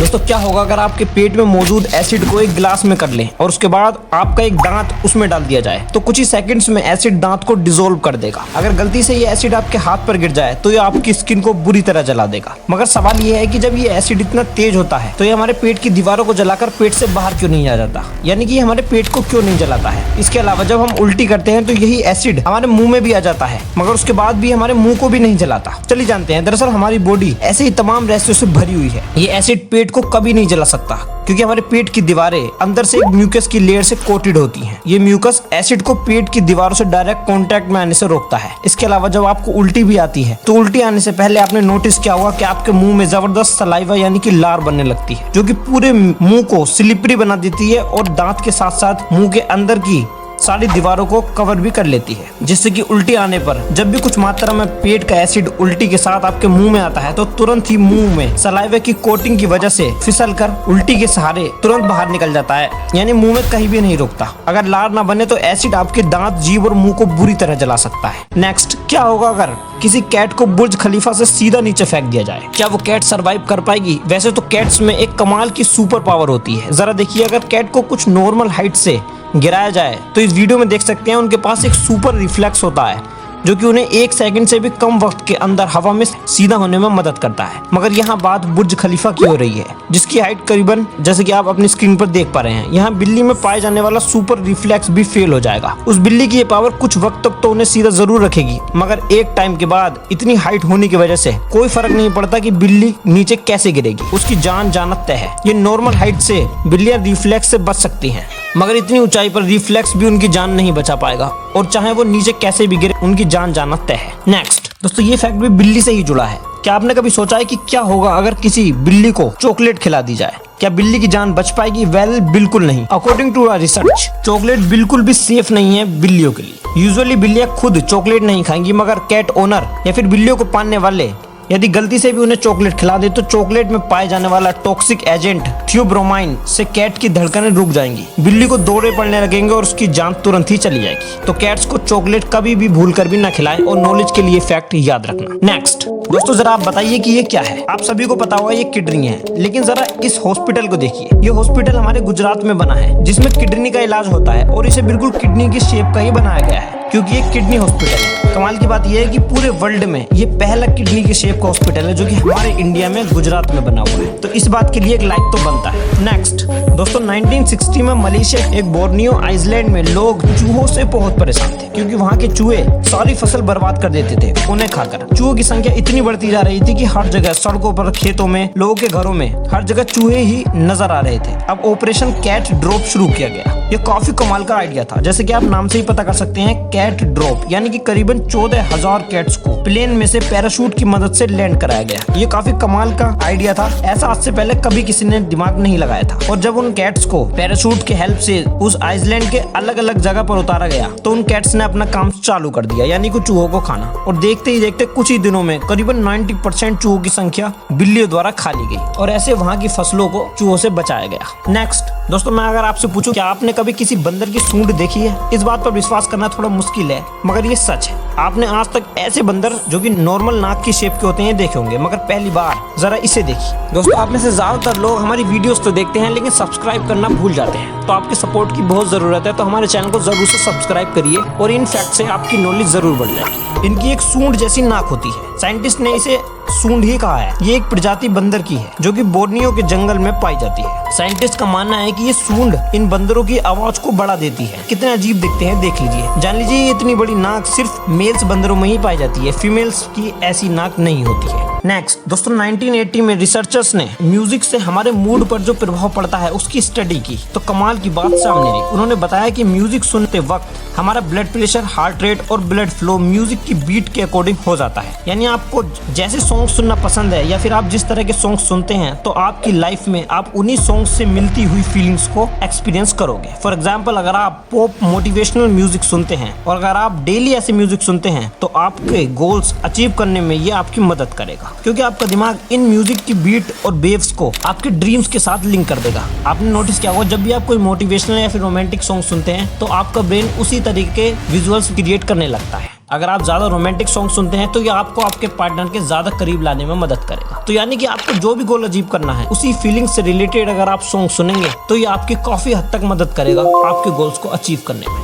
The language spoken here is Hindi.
दोस्तों क्या होगा अगर आपके पेट में मौजूद एसिड को एक गिलास में कर लें और उसके बाद आपका एक दांत उसमें डाल दिया जाए तो कुछ ही सेकंड्स में एसिड दांत को डिसॉल्व कर देगा। अगर गलती से ये एसिड आपके हाथ पर गिर जाए तो ये आपकी स्किन को बुरी तरह जला देगा। मगर सवाल ये है कि जब ये एसिड इतना तेज होता है तो ये हमारे पेट की दीवारों को जलाकर पेट से बाहर क्यों नहीं आ जाता, यानी कि हमारे पेट को क्यों नहीं जलाता है। इसके अलावा जब हम उल्टी करते हैं तो यही एसिड हमारे मुंह में भी आ जाता है मगर उसके बाद भी हमारे मुंह को भी नहीं जलाता। चलिए जानते हैं, दरअसल हमारी बॉडी ऐसे ही तमाम रहस्यों से भरी हुई है। ये एसिड पेट को कभी नहीं जला सकता क्योंकि हमारे पेट की दीवारें अंदर से एक म्यूकस की लेयर से कोटेड होती हैं। ये म्यूकस एसिड को पेट की दीवारों से डायरेक्ट कांटेक्ट में आने से रोकता है। इसके अलावा जब आपको उल्टी भी आती है तो उल्टी आने से पहले आपने नोटिस किया होगा कि आपके मुंह में जबरदस्त सलाइवा यानी कि लार बनने लगती है जो कि पूरे मुंह को स्लिपरी बना देती है और दांत के साथ साथ मुंह के अंदर की सारी दीवारों को कवर भी कर लेती है, जिससे कि उल्टी आने पर जब भी कुछ मात्रा में पेट का एसिड उल्टी के साथ आपके मुंह में आता है तो तुरंत ही मुंह में सलाइवे की कोटिंग की वजह से फिसल कर उल्टी के सहारे तुरंत बाहर निकल जाता है, यानी मुंह में कहीं भी नहीं रुकता। अगर लार ना बने तो एसिड आपके दांत, जीभ और मुंह को बुरी तरह जला सकता है। नेक्स्ट, क्या होगा अगर किसी कैट को बुर्ज खलीफा से सीधा नीचे फेंक दिया जाए? क्या वो कैट सरवाइव कर पाएगी? वैसे तो कैट्स में एक कमाल की सुपर पावर होती है। जरा देखिए, अगर कैट को कुछ नॉर्मल हाइट से गिराया जाए तो इस वीडियो में देख सकते हैं उनके पास एक सुपर रिफ्लेक्स होता है जो कि उन्हें 1 सेकंड से भी कम वक्त के अंदर हवा में सीधा होने में मदद करता है। मगर यहाँ बात बुर्ज खलीफा की हो रही है जिसकी हाइट करीबन, जैसे कि आप अपनी स्क्रीन पर देख पा रहे हैं, यहाँ बिल्ली में पाए जाने वाला सुपर रिफ्लेक्स भी फेल हो जाएगा। उस बिल्ली की ये पावर कुछ वक्त तक तो उन्हें सीधा जरूर रखेगी मगर एक टाइम के बाद इतनी हाइट होने की वजह से कोई फर्क नहीं पड़ता कि बिल्ली नीचे कैसे गिरेगी, उसकी जान जानत तय है। ये नॉर्मल हाइट से बिल्लियां रिफ्लेक्स से बच सकती हैं मगर इतनी ऊंचाई पर रिफ्लेक्स भी उनकी जान नहीं बचा पाएगा और चाहे वो नीचे कैसे भी गिरे उनकी जान जाना तय है। नेक्स्ट दोस्तों, ये फैक्ट भी बिल्ली से ही जुड़ा है। क्या आपने कभी सोचा है कि क्या होगा अगर किसी बिल्ली को चॉकलेट खिला दी जाए? क्या बिल्ली की जान बच पाएगी? वेल, बिल्कुल नहीं। अकॉर्डिंग टू रिसर्च, चॉकलेट बिल्कुल भी सेफ नहीं है बिल्लियों के लिए। यूजुअली बिल्लियां खुद चॉकलेट नहीं खाएंगी मगर कैट ओनर या फिर बिल्लियों को पालने वाले यदि गलती से भी उन्हें चॉकलेट खिला दे तो चॉकलेट में पाए जाने वाला टॉक्सिक एजेंट थियोब्रोमाइन से कैट की धड़कनें रुक जाएंगी, बिल्ली को दौरे पड़ने लगेंगे और उसकी जान तुरंत ही चली जाएगी। तो कैट्स को चॉकलेट कभी भी भूल कर भी ना खिलाएं और नॉलेज के लिए फैक्ट याद रखना। नेक्स्ट दोस्तों, जरा आप बताइए कि ये क्या है? आप सभी को पता होगा ये किडनी है, लेकिन जरा इस हॉस्पिटल को देखिए। ये हॉस्पिटल हमारे गुजरात में बना है जिसमें किडनी का इलाज होता है और इसे बिल्कुल किडनी की शेप का ही बनाया गया है क्योंकि ये किडनी हॉस्पिटल है। कमाल की बात यह है कि पूरे वर्ल्ड में ये पहला किडनी की शेप का हॉस्पिटल है जो कि हमारे इंडिया में गुजरात में बना हुआ है, तो इस बात के लिए एक लाइक तो बनता है। नेक्स्ट दोस्तों, 1960 में मलेशिया एक बोर्नियो आइलैंड में लोग चूहों से बहुत परेशान थे क्योंकि वहाँ के चूहे सारी फसल बर्बाद कर देते थे उन्हें खाकर। चूहों की संख्या इतनी बढ़ती जा रही थी कि हर जगह, सड़कों पर, खेतों में, लोगों के घरों में हर जगह चूहे ही नजर आ रहे थे। अब ऑपरेशन कैट ड्रॉप शुरू किया गया। ये काफी कमाल का आइडिया था, जैसे कि आप नाम से ही पता कर सकते हैं, कैट ड्रॉप, यानी कि करीबन 14,000 कैट्स को प्लेन में से पैराशूट की मदद से लैंड कराया गया। ये काफी कमाल का आइडिया था, ऐसा आज से पहले कभी किसी ने दिमाग नहीं लगाया था। और जब उन कैट्स को पैराशूट के हेल्प से उस आइलैंड के अलग अलग जगह पर उतारा गया तो उन कैट्स ने अपना काम चालू कर दिया, यानी कि चूहों को खाना। और देखते ही देखते कुछ ही दिनों में करीबन 90% चूहों की संख्या बिल्लियों द्वारा खा ली गई और ऐसे वहाँ की फसलों को चूहों से बचाया गया। नेक्स्ट दोस्तों, मैं अगर आपसे पूछूं क्या आपने कभी किसी बंदर की सूंड देखी है? इस बात पर विश्वास करना थोड़ा मुश्किल है मगर ये सच है। आपने आज तक ऐसे बंदर जो कि नॉर्मल नाक की शेप के होते हैं देखे होंगे मगर पहली बार जरा इसे देखिए। दोस्तों, आप में से ज्यादातर लोग हमारी वीडियोस तो देखते हैं लेकिन सब्सक्राइब करना भूल जाते हैं, तो आपके सपोर्ट की बहुत जरूरत है। तो हमारे चैनल को जरूर से सब्सक्राइब करिए और इन फैक्ट से आपकी नॉलेज जरूर बढ़ जाएगी। इनकी एक सूंड जैसी नाक होती है, साइंटिस्ट ने इसे सूंड ही कहा है। ये एक प्रजाति बंदर की है जो कि बोर्नियो के जंगल में पाई जाती है। साइंटिस्ट का मानना है कि ये सूंड इन बंदरों की आवाज को बढ़ा देती है। कितने अजीब दिखते हैं देख लीजिए। जान लीजिए ये इतनी बड़ी नाक सिर्फ मेल्स बंदरों में ही पाई जाती है, फीमेल्स की ऐसी नाक नहीं होती है। नेक्स्ट दोस्तों, 1980 में रिसर्चर्स ने म्यूजिक से हमारे मूड पर जो प्रभाव पड़ता है उसकी स्टडी की तो कमाल की बात सामने आई। उन्होंने बताया कि म्यूजिक सुनते वक्त हमारा ब्लड प्रेशर, हार्ट रेट और ब्लड फ्लो म्यूजिक की बीट के अकॉर्डिंग हो जाता है। यानी आपको जैसे सॉन्ग सुनना पसंद है या फिर आप जिस तरह के सॉन्ग सुनते हैं तो आपकी लाइफ में आप उन्हीं सॉन्ग से मिलती हुई फीलिंग्स को एक्सपीरियंस करोगे। फॉर एग्जाम्पल, अगर आप पॉप मोटिवेशनल म्यूजिक सुनते हैं और अगर आप डेली ऐसे म्यूजिक सुनते हैं तो आपके गोल्स अचीव करने में ये आपकी मदद करेगा क्योंकि आपका दिमाग इन म्यूजिक की बीट और वेव्स को आपके ड्रीम्स के साथ लिंक कर देगा। आपने नोटिस किया होगा जब भी आप कोई मोटिवेशनल या फिर रोमांटिक सॉन्ग सुनते हैं तो आपका ब्रेन उसी तरीके के विजुअल्स क्रिएट करने लगता है। अगर आप ज्यादा रोमांटिक सॉन्ग सुनते हैं तो ये आपको आपके पार्टनर के ज्यादा करीब लाने में मदद करेगा। तो यानी कि आपको जो भी गोल अचीव करना है उसी फीलिंग से रिलेटेड अगर आप सॉन्ग सुनेंगे तो ये आपकी काफी हद तक मदद करेगा आपके गोल्स को अचीव करने में।